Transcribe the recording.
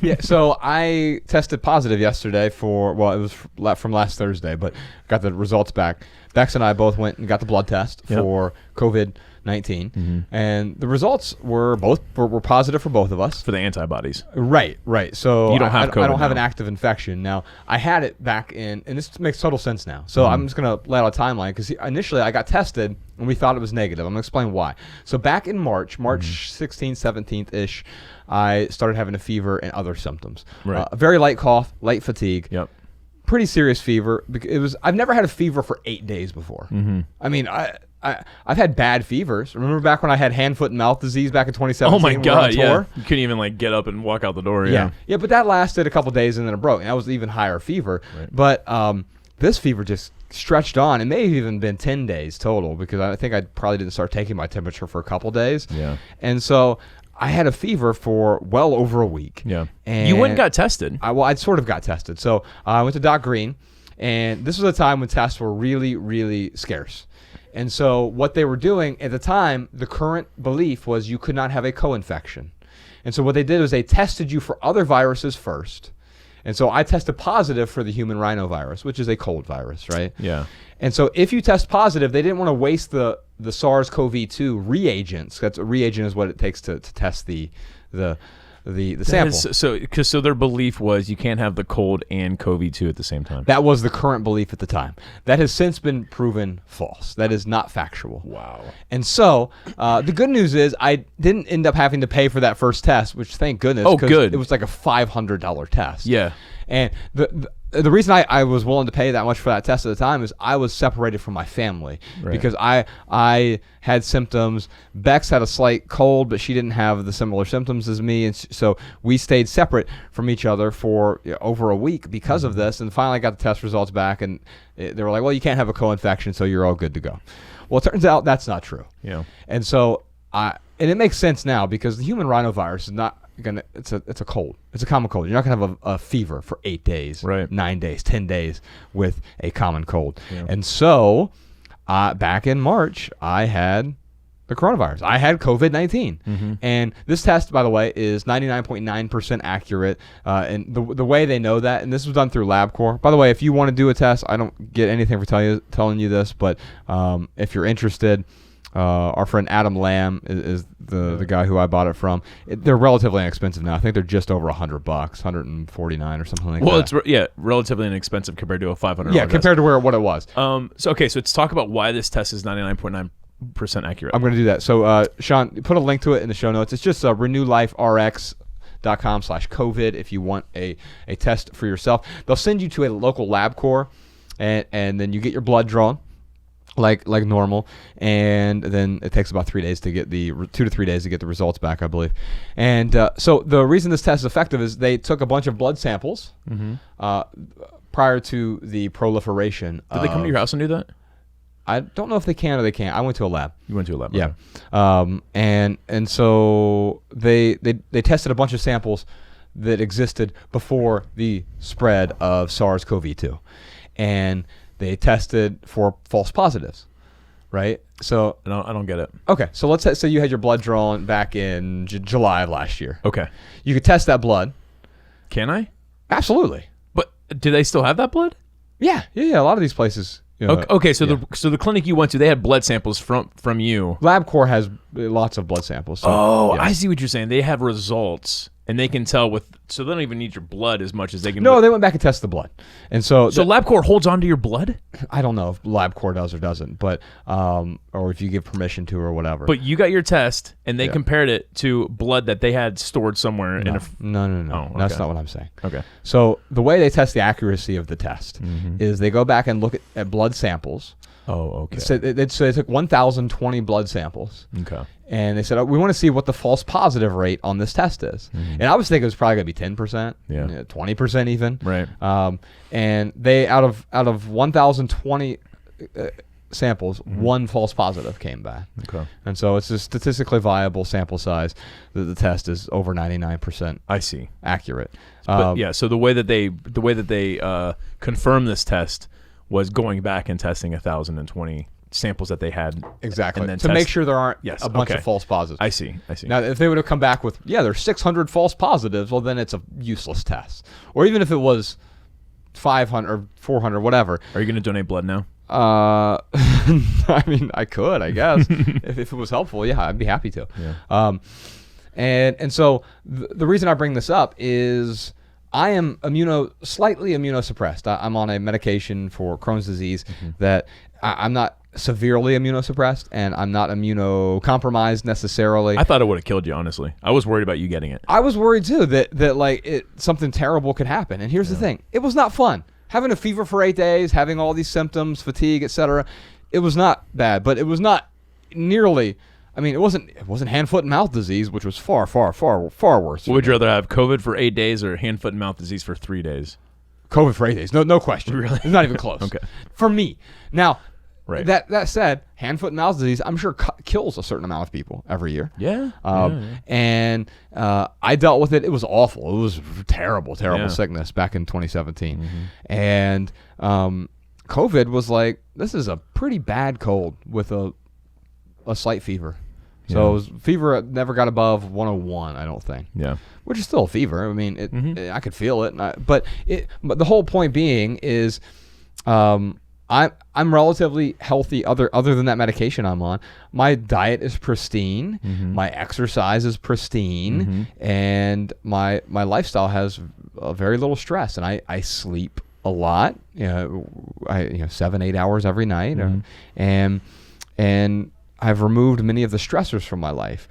Yeah, so I tested positive yesterday it was from last Thursday, but got the results back. Bex and I both went and got the blood test for COVID-19, and the results were positive for both of us. For the antibodies. Right. So you don't have COVID I don't have an now. active infection. Now, I had it back in, and this makes total sense now. So I'm just going to lay out a timeline, because initially I got tested, and we thought it was negative. I'm going to explain why. So back in March 16th, 17th-ish, I started having a fever and other symptoms. Right. Very light cough, light fatigue. Yep. Pretty serious fever. I've never had a fever for 8 days before. I mean, I've had bad fevers. Remember back when I had hand, foot, and mouth disease back in 2017? Oh my God, we were on tour? You couldn't even get up and walk out the door. Yeah, but that lasted a couple days and then it broke. And that was even higher fever. Right. But this fever just stretched on. It may have even been 10 days total, because I think I probably didn't start taking my temperature for a couple days. Yeah. And so I had a fever for well over a week. Yeah. And you went and got tested. I sort of got tested. So I went to Doc Green, and this was a time when tests were really, really scarce. And so what they were doing at the time, the current belief was you could not have a co-infection. And so what they did was they tested you for other viruses first. And so I tested positive for the human rhinovirus, which is a cold virus, right? Yeah. And so if you test positive, they didn't want to waste the SARS-CoV-2 reagents. That's a reagent is what it takes to test the sample. So their belief was you can't have the cold and COVID-2 at the same time. That was the current belief at the time. That has since been proven false. That is not factual. Wow. And so the good news is I didn't end up having to pay for that first test, which thank goodness. Oh, good. It was like a $500 test. Yeah. And the reason I was willing to pay that much for that test at the time is I was separated from my family, because I had symptoms. Bex had a slight cold, but she didn't have the similar symptoms as me, and so we stayed separate from each other for over a week because of this. And finally, I got the test results back, and they were like, "Well, you can't have a co-infection, so you're all good to go." Well, it turns out that's not true. Yeah. And so and it makes sense now, because the human rhinovirus is not it's a cold. It's a common cold. You're not gonna have a fever for 8 days, 9 days, 10 days with a common cold. Yeah. And so back in March, I had the coronavirus. I had COVID-19. And this test, by the way, is 99.9% accurate. And the way they know that, and this was done through LabCorp. By the way, if you want to do a test, I don't get anything for telling you this, but if you're interested, our friend Adam Lamb is the guy who I bought it from. They're relatively inexpensive now. I think they're just over $100, $149 or something like that. Well, it's relatively inexpensive compared to a $500. Yeah, compared to what it was. So let's talk about why this test is 99.9% accurate. I'm going to do that. So, Sean, put a link to it in the show notes. It's just renewliferx.com/COVID if you want a test for yourself. They'll send you to a local LabCorp, and then you get your blood drawn like normal, and then it takes about 3 days to get 2 to 3 days to get the results back, I believe. And so the reason this test is effective is they took a bunch of blood samples prior to the proliferation. Did they come to your house and do that? I don't know if they can or they can't. I went to a lab. You went to a lab. Yeah. Okay. And so they tested a bunch of samples that existed before the spread of SARS-CoV-2, and they tested for false positives, right? So I don't get it. Okay, so let's say you had your blood drawn back in July of last year. Okay. You could test that blood. Can I? Absolutely. But do they still have that blood? Yeah. A lot of these places. Okay, so the clinic you went to, they had blood samples from you. LabCorp has lots of blood samples. So, I see what you're saying. They have results, and they can tell so they don't even need your blood as much as they can. No, they went back and tested the blood, and so LabCorp holds on to your blood. I don't know if LabCorp does or doesn't, but or if you give permission to or whatever. But you got your test, and they compared it to blood that they had stored somewhere. No. No. Oh, okay. That's not what I'm saying. Okay. So the way they test the accuracy of the test is they go back and look at blood samples. Oh, okay. So they took 1,020 blood samples. Okay. And they said, we want to see what the false positive rate on this test is. And I was thinking it was probably going to be 10%, 20% even. Right. And they, out of 1,020 samples, one false positive came back. Okay. And so it's a statistically viable sample size. The test is over 99%. I see. Accurate. So the way that they confirm this test was going back and testing 1,020 samples that they had. Exactly. And then To make sure there aren't Yes, a bunch okay. of false positives. I see. Now, if they would have come back with, there's 600 false positives, well, then it's a useless test. Or even if it was 500 or 400, whatever. Are you going to donate blood now? I mean, I could, I guess, if it was helpful. Yeah, I'd be happy to. Yeah. And so the reason I bring this up is I am slightly immunosuppressed. I'm on a medication for Crohn's disease that I'm not severely immunosuppressed, and I'm not immunocompromised necessarily. I thought it would have killed you, honestly. I was worried about you getting it. I was worried too that like something terrible could happen. And here's the thing: it was not fun. Having a fever for 8 days, having all these symptoms, fatigue, etc. It was not bad, but it was not nearly. I mean, it wasn't hand, foot, and mouth disease, which was far, far, far, far worse. Would you rather have COVID for 8 days or hand, foot, and mouth disease for 3 days? COVID for 8 days, no question. Really? It's not even close. Okay. For me, now. Right. That said, hand, foot, and mouth disease, I'm sure kills a certain amount of people every year. Yeah. And I dealt with it. It was awful. It was terrible Yeah. sickness back in 2017. And COVID was like, this is a pretty bad cold with a slight fever. So it was, fever never got above 101, I don't think. Yeah. Which is still a fever. I mean, I could feel it. But the whole point being is, I'm relatively healthy other than that medication I'm on. My diet is pristine, my exercise is pristine, and my lifestyle has very little stress, and I sleep a lot. 7-8 hours every night, and I've removed many of the stressors from my life.